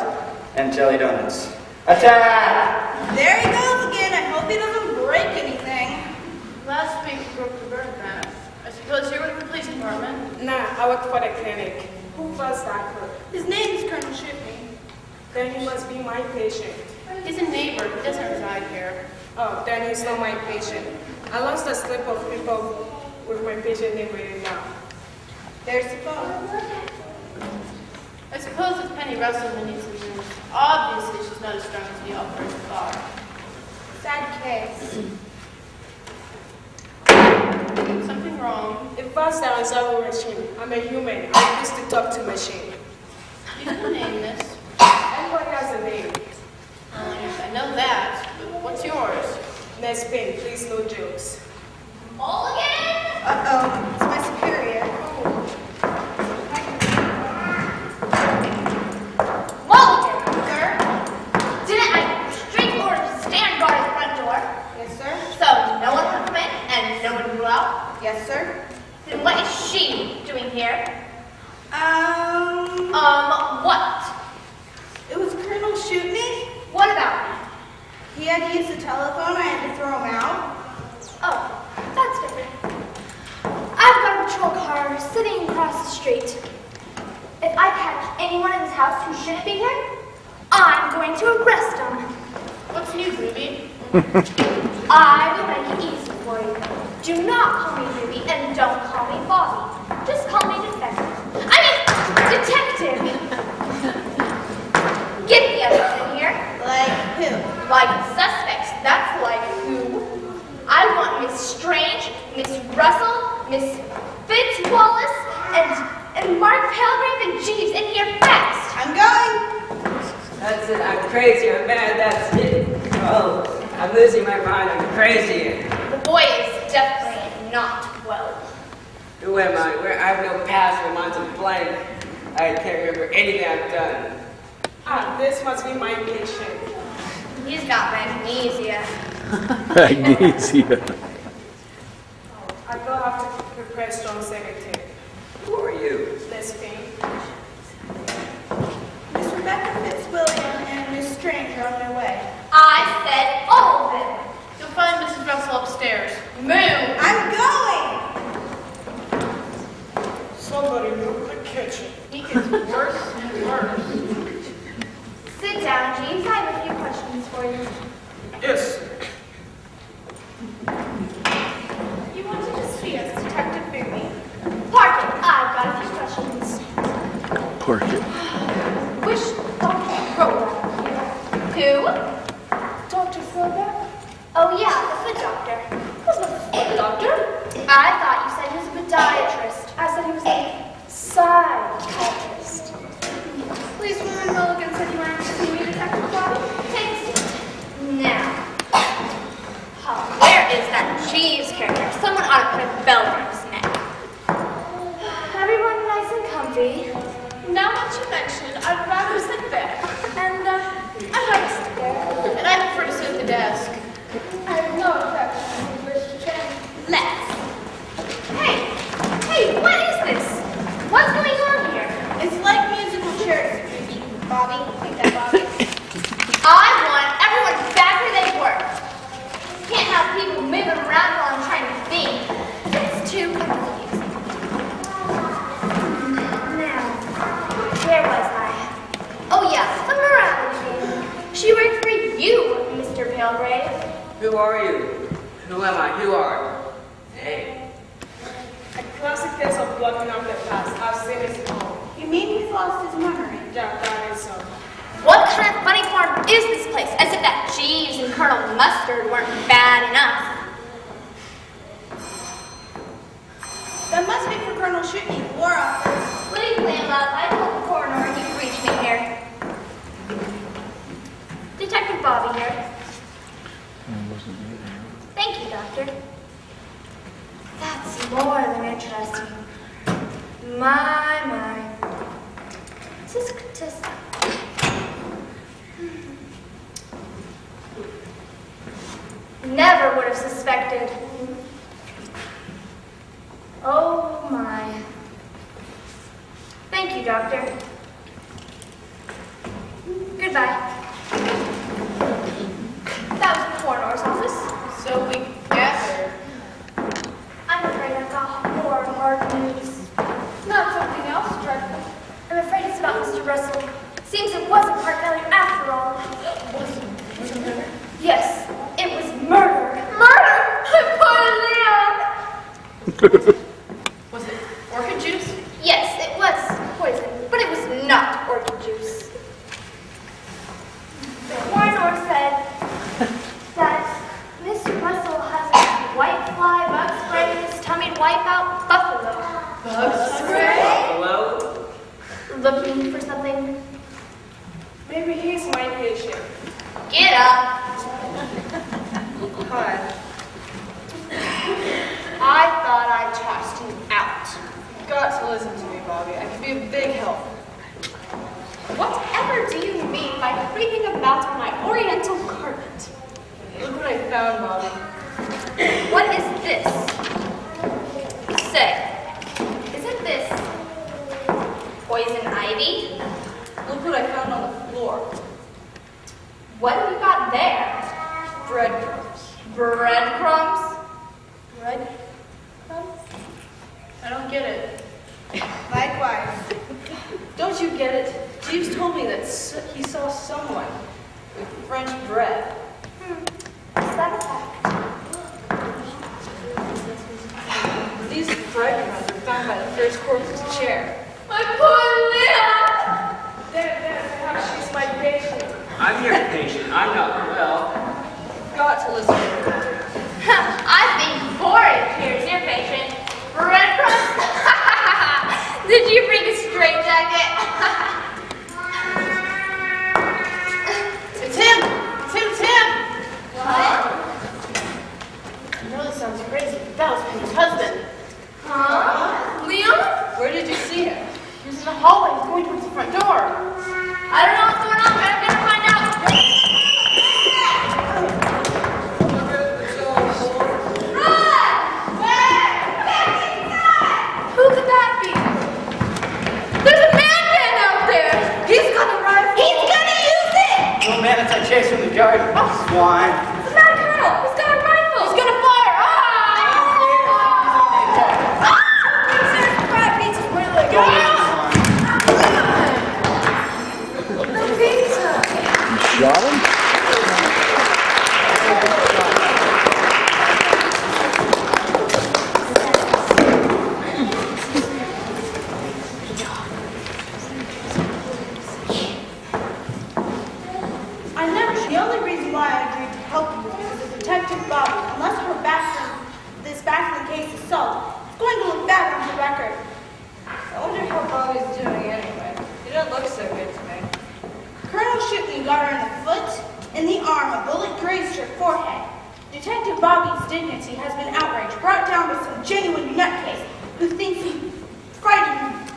and jelly donuts. Attack! There he goes again. I hope he doesn't break anything. Last week you broke the bird bath. I suppose you're with the police department? Nah, I work for the clinic. Who was that crook? His name's Colonel Shootme. Then he must be my patient. He's a neighbor. He doesn't reside here. Oh, then he's not my patient. I lost a slip of paper with my patient name written down. There's the phone. I suppose it's Penny Russell who needs the news. Obviously, she's not as strong as the operators thought. Sad case. Something wrong. If I sound a machine, I'm a human. I used to talk to machine. You can name this. Everybody has a name. Well, yes, I know that, but what's yours? Next pin, please no jokes. All again? Uh-oh. It's my superior. Mulligan, sir. Didn't I straight order to stand guard at the front door? Yes, sir. So no one will come in and no one will go out? Yes, sir. Then what is she doing here? What? It was Colonel Shootme. What about me? He had to use the telephone. I had to throw him out. Oh, that's different. I've got a patrol car street. If I catch anyone in this house who shouldn't be here, I'm going to arrest them. What's new, Ruby? I will make it easy for you. Do not call me Ruby and don't call me Bobby. Just call me detective. Detective. Get the others in here. Like who? Like suspects. That's like who. I want Miss Strange, Miss Russell, Miss Fitzwallace, and Mark Palgrave and Jeeves in here fast. I'm going. That's it. I'm crazy. I'm mad. That's it. Oh, I'm losing my mind. I'm crazy. The boy is definitely not well. Who am I? I have no past. My mind's a blank. I can't remember anything I've done. Ah, this must be my patient. He's got magnesia. Magnesia. I will have to prepare strong secretary. Who are you? Let's pay. Miss Rebecca Fitzwilliam and Miss Strange are on their way. I said all of them. You'll find Mrs. Russell upstairs. Move. I'm going. Somebody move the kitchen. He gets worse and worse. Sit down, Jeeves. I have a few questions for you. Yes. You wanted to see us, Detective Booby? Park it. I've got a few questions. Park it. Which Dr. Throwback here? Who? Dr. Throwback? Oh yeah, the foot doctor. Who's the foot doctor? I thought you said he was a podiatrist. I said he was a psychiatrist. Policewoman Milligan said you wanted to see me, Detective Bobby. Take a seat. Now, where is that Jeeves character? Someone ought to put a bell around his neck. Everyone nice and comfy. Now that you mention it, I'd rather sit there. And I'd like to sit there. And I prefer to sit at the desk. I have no objection if you wish to change. Let's. Hey, what is this? What's going on here? It's like musical chairs, Bobby. Take that, Bobby. I want everyone back where they were. Can't have people moving around while I'm trying to think. It's too confusing. Now, where was I? Oh yeah, the morality lady. She worked for you, Mr. Palgrave. Who are you? Who am I? Who are? Hey. A classic case of blocking out the past. I've seen it all. You mean he's lost his memory? Yeah, that is so. What kind of funny farm is this place? As if that Jeeves and Colonel Mustard weren't bad enough. That must be for Colonel Shooty, War Office. Please stand up. I told the coroner and you can reach me here. Detective Bobby here. Thank you, Doctor. That's more than interesting. My. Tisk. Never would have suspected. Oh my. Thank you, Doctor. Goodbye. That was the coroner's office. So we gathered. I'm afraid I've got more hard news. Not something else dreadful. I'm afraid it's about Mr. Russell. Seems it wasn't heart failure after all. Was it murder? Yes, it was murder. Murder? Poor Leon! Was it orchid juice? Yes, it was poison, but it was not orchid juice. The coroner said that Mr. Russell has a white fly bug spray in his tummy to wipe out buffalo. Bug spray? Hello? Looking for something? Maybe he's my patient. Get up. Hi. I thought I tossed you out. You've got to listen to me, Bobby. I can be a big help. Whatever do you mean by creeping about on my oriental carpet? Look what I found, Bobby. What is this? Say, isn't this poison ivy? Look what I found on the floor. What have you got there? Breadcrumbs. Breadcrumbs? Bread crumbs? I don't get it. Likewise. Don't you get it? Jeeves told me that he saw someone with French bread. Is that a fact? These breadcrumbs were found by the first corpse's chair. My poor Leah! There, perhaps she's my patient. I'm your patient. I'm not well. Got to listen to her. I think porridge here's your patient. Breadcrumbs? Did you bring a straitjacket? It's him! It's him! What? I know this sounds crazy, but that was Penny's husband. Huh? Leon? Where did you see him? He was in the hallway, going towards the front door. I don't know what's going on, but I'm gonna find out. Who could that be? There's a madman out there! He's got a rifle! He's gonna use it! No man, it's a chase from the garden. Swine. It's not a colonel! He's got a rifle! He's gonna fire! Crab pizza's really Go good. with The pizza! You shot him? The only reason why I agreed to help you is because of Detective Bobby. Unless this baffling case is solved, it's going to look bad on the record. I wonder how Bobby's doing anyway. He doesn't look so good to me. Colonel Shipley got her in the foot, in the arm, a bullet grazed her forehead. Detective Bobby's dignity has been outraged, brought down by some genuine nutcase who thinks he frightened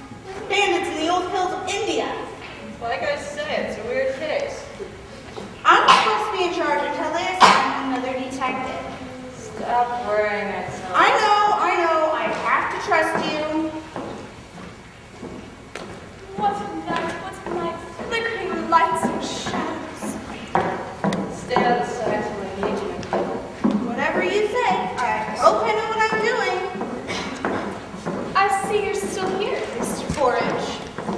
bandits in the old hills of India. Like I say, it's a weird case. I'm supposed to be in charge until they assign another detective. Stop worrying, I tell you. I know, I have to trust you. What a night, flickering lights and shadows. Stay out of sight till I need you. Whatever you say, I hope I know what I'm doing. I see you're still here, Mr. Porridge.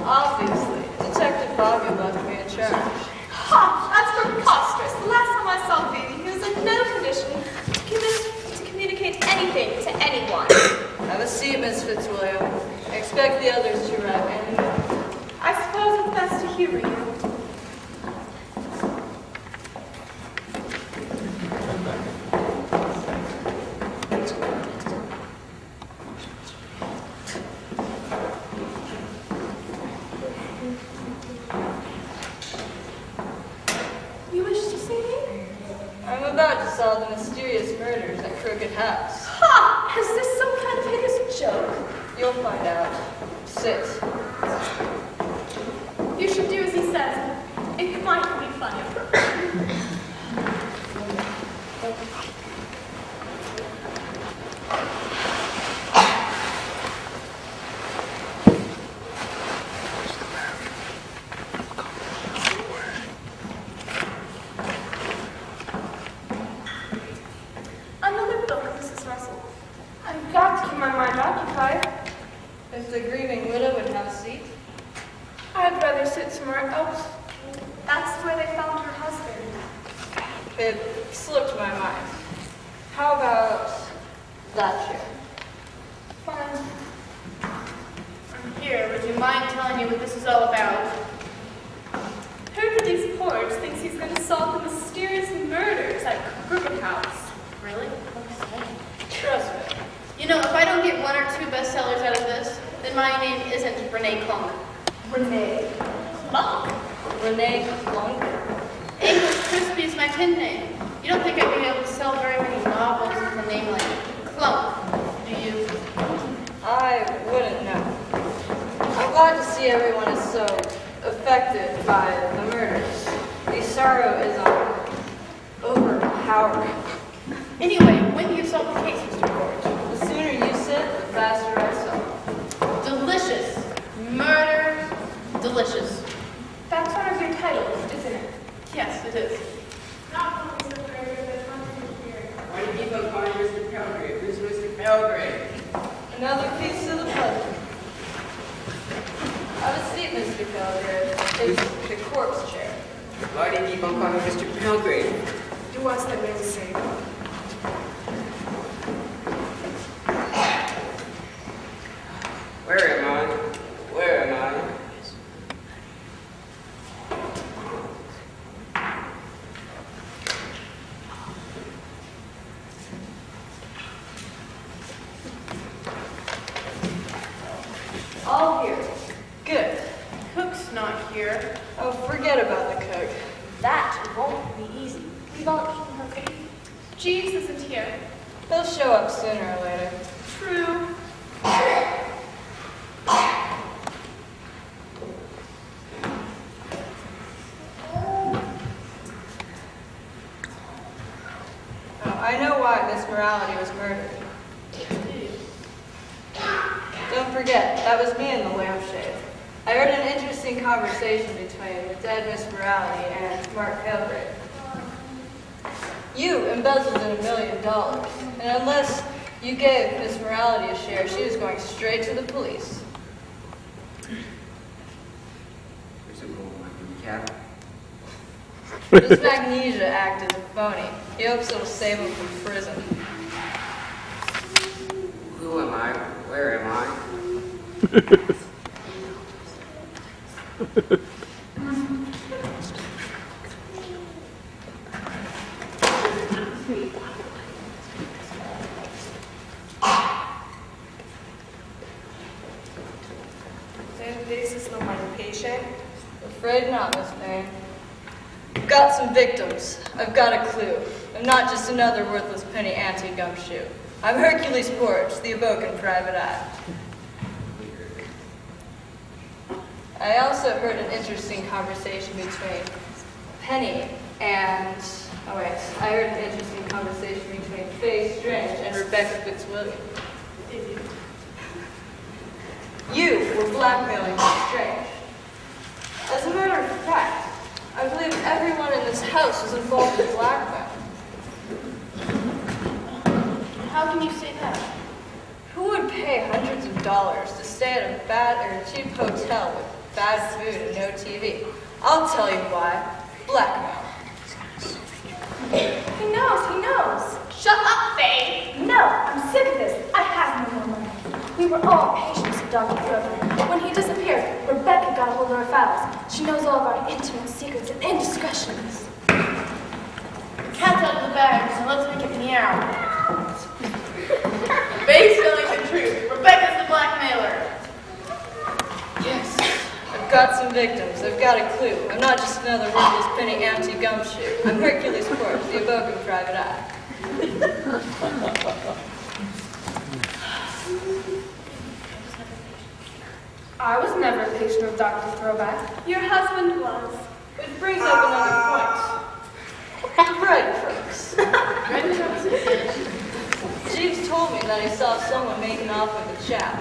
Obviously, Detective Bobby left me in charge. Ha! That's preposterous. The last time I saw Baby, he was in no condition to communicate anything to anyone. Have a seat, Miss Fitzwilliam. I expect the others to arrive any minute. I suppose it's best to humor you. You wish to see me? I'm about to solve the mysterious murders at Crooked House. Ha! Is this some kind of hideous joke? You'll find out. Sit. You should do as he says. It might be funny. Another book, Mrs. Russell. I've got to keep my mind occupied. If the grieving widow would have a seat. I'd rather sit somewhere else. That's where they found her husband. It slipped my mind. How about that chair? Fine. I'm here. Would you mind telling me what this is all about? Hercules Porridge thinks he's going to solve the mysterious murders at Crooked House. Really? Trust me. You know, if I don't get one or two bestsellers out of this, then my name isn't Renee Clunk. Renee. Monk. Renee Clunk. English Crispy is my pen name. You don't think I'd be able to sell very many novels with a name like Clunk, do you? I wouldn't know. I'm glad to see everyone is so affected by the murders. The sorrow is overpowering. Anyway, when do you solve the case, Mr. Porridge? The sooner you sit, the faster I solve. Delicious. Murder. Delicious. That's one of your titles, isn't it? Yes, it is. Why do you keep on calling Mr. Pelgrave? Who's Mr. Pelgrave? Another piece of the puzzle. It's the corpse chair. Why do you keep on calling Mr. Pilgrim? Do as the men say. Where am I? Where am I? All here. Good. Cook's not here. Oh, forget about the cook. That won't be easy. We've all eaten her cookie. Jeeves isn't here. He'll show up sooner or later. True. Oh, I know why Miss Morality was murdered. Don't forget, that was me in the lampshade. I heard an interesting conversation between the dead Miss Morality and Mark Halgrave. You embezzled in $1 million, and unless you gave Miss Morality a share, she was going straight to the police. There's a gold in my cap. This Magnesia act is a phony. He hopes it'll save him from prison. Who am I? Where am I? Then this is not my patient. Afraid not, Miss Marion. I've got some victims. I've got a clue. I'm not just another worthless penny anti-gumshoe. I'm Hercules Porch, the Evocan private eye. I also heard an interesting conversation between Penny and... Oh wait, I heard an interesting conversation between Faye Strange and Rebecca Fitzwilliam. You were blackmailing Miss Strange. As a matter of fact, I believe everyone in this house was involved in blackmail. How can you say that? Who would pay hundreds of dollars to stay at a bad or a cheap hotel with bad food and no TV? I'll tell you why. Blackmail. He knows. Shut up, Faye. No, I'm sick of this. I have no more money. We were all patients of Dr. Thurber. When he disappeared, Rebecca got a hold of our files. She knows all of our intimate secrets and indiscretions. Cat's out of the bag, so let's make it meow. Faye's telling the truth. Rebecca's the blackmailer. Yes. I've got some victims. I've got a clue. I'm not just another worthless penny anti-gumshoe. I'm Hercules Porch, the Evocan private eye. I was never a patient of Dr. Throwback. Your husband was. Which brings up another point. Breadcrumbs. Jeeves told me that he saw someone making off with a chow.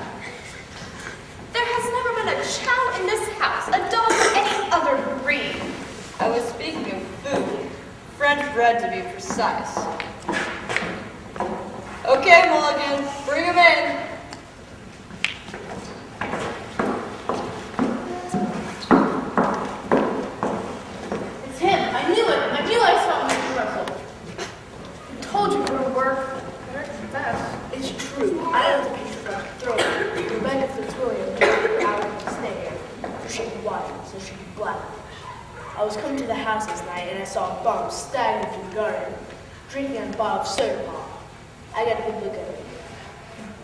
There has never been a chow in this house, a dog or any other breed. I was speaking of food. French bread to be precise. Okay, Mulligan, bring him in. It's him. I knew it. I knew I saw Mr. Russell. I told you it would work. It's true. I was a patient of Dr. Throwback. Rebecca Fitzwilliam gave her hour to stay here. So she'd be white, so she'd be black. I was coming to the house this night and I saw a bum staggering through the garden, drinking a bottle of soda pop. I got a good look at him.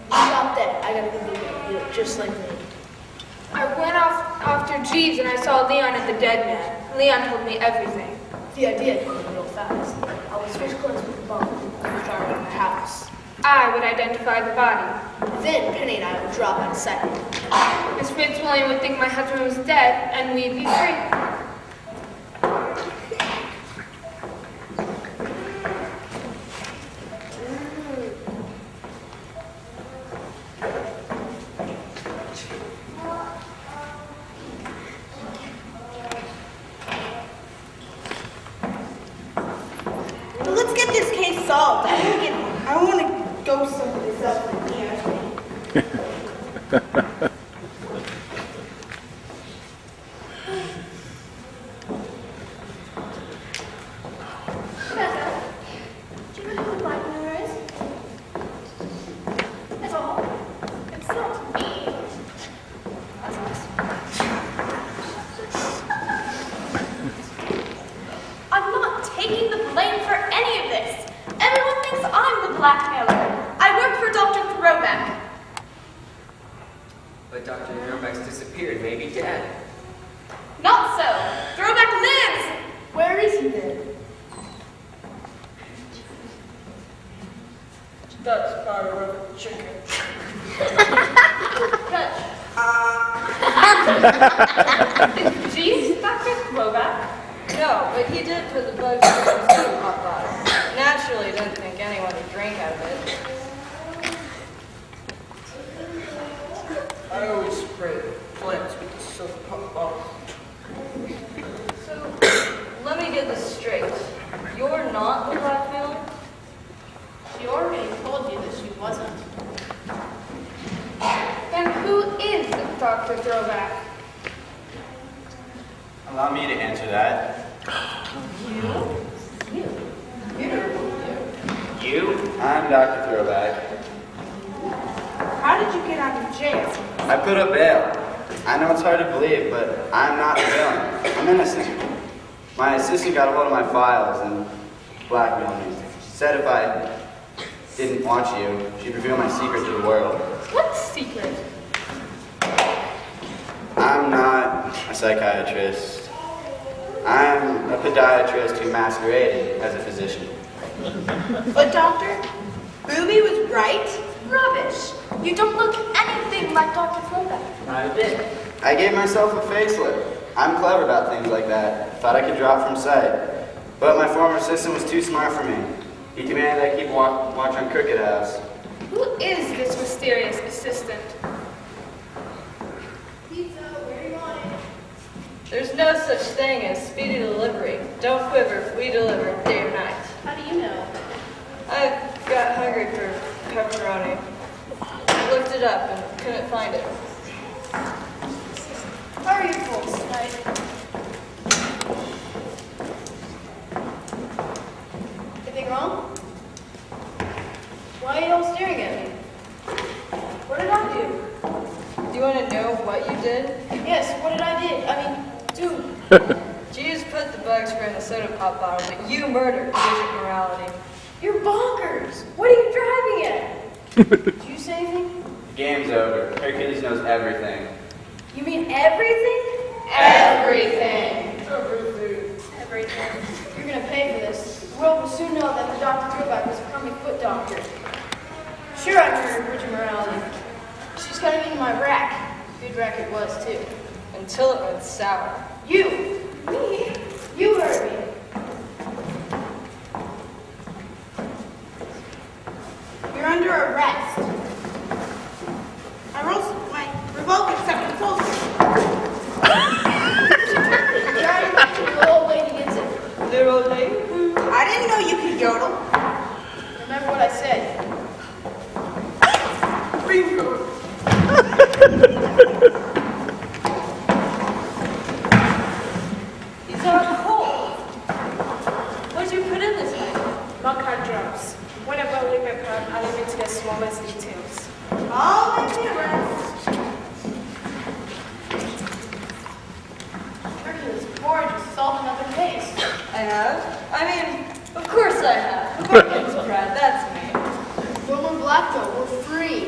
He dropped dead. I got a good look at him. He looked just like me. I went off after Jeeves and I saw Leon and the dead man. Leon told me everything. The idea came real fast. I was first close with the bum and started in the house. I would identify the body. Then Penny and I would drop out of sight. Miss Fitzwilliam would think my husband was dead and we'd be free. But let's get this case solved. I don't want to go someplace else from here. blackmailer. I worked for Dr. Throwback. But Dr. Throwback's disappeared, maybe dead. Not so. Throwback lives! Where is he then? That's powder of a chicken. Catch. Jeez, Dr. Throwback. No, but he did put the bugs in the soda pop bottle. Naturally, didn't think anyone would drink out of it. I always spray plants with the soda pop bottle. So, let me get this straight. You're not the blackmailer? She already told you that she wasn't. And who is Dr. Throwback? Allow me to answer that. You? I'm Dr. Throwback. How did you get out of jail? I put up bail. I know it's hard to believe, but I'm not the villain. I'm innocent. My assistant got a hold of my files and blackmailed me. She said if I didn't watch you, she'd reveal my secret to the world. What secret? I'm not a psychiatrist. I'm a podiatrist who masqueraded as a physician. But doctor, Ruby was right. Rubbish. You don't look anything like Dr. Throwback. Not a bit. I gave myself a facelift. I'm clever about things like that. Thought I could drop from sight. But my former assistant was too smart for me. He demanded I keep watch on Crooked House. Who is this mysterious assistant? There's no such thing as speedy delivery. Don't quiver, we deliver day or night. How do you know? I got hungry for pepperoni. I looked it up and couldn't find it. How are you folks tonight? Anything wrong? Why are you all staring at me? What did I do? Do you want to know what you did? Yes, what did I do? Dude. Jeeves put the bug spray in the soda pop bottle, but you murdered basic morality. You're bonkers. What are you driving at? Did you say anything? The game's over. Hercules knows everything. You mean everything? Everything. Everything. You're gonna pay for this. The world will soon know that the Dr. Throwback was a crummy foot doctor. Sure, I murdered Bridget Morality. She's cutting into my rack. Good rack it was, too. Until it went sour. You! Me? You heard me. You're under arrest. I rolled my revolver 7 closer. The old lady gets it. Little lady? I didn't know you could yodel. Remember what I said. These are cold. What did you put in this night? Maca drops. Whenever I leave a pub, I leave it to the smallest details. All let me rest. Hercules, gorgeous. Solved another case. I have? I mean, of course I have. Perkins Pratt, that's me. Roman Blackville, we're free.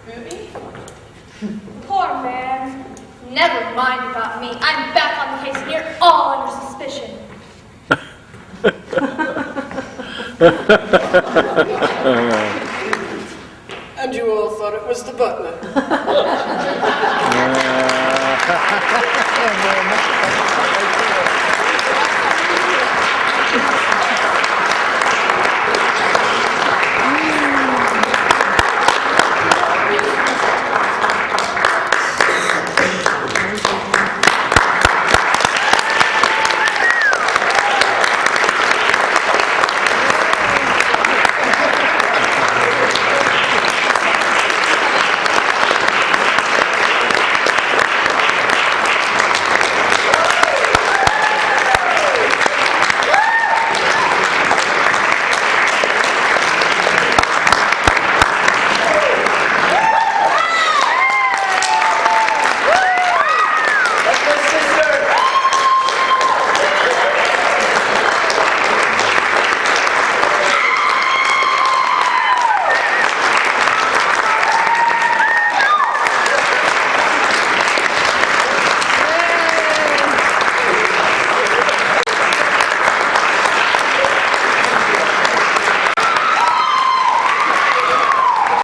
Ruby? Poor man. Never mind about me. I'm back on the case and you're all under suspicion.